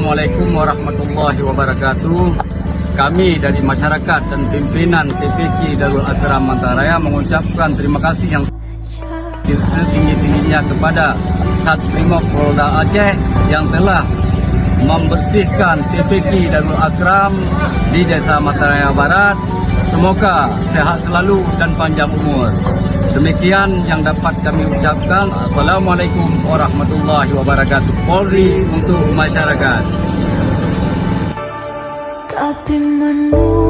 Assalamualaikum warahmatullahi wabarakatuh. Kami dari masyarakat dan pimpinan TPQ Darul Akram Mantaraya mengucapkan terima kasih yang setinggi-tingginya kepada Satrimob Polda Aceh yang telah membersihkan TPQ Darul Akram di Desa Mantaraya Barat. Semoga sehat selalu dan panjang umur. Demikian yang dapat kami ucapkan. Assalamualaikum warahmatullahi wabarakatuh. Polri untuk masyarakat. Tapi menurut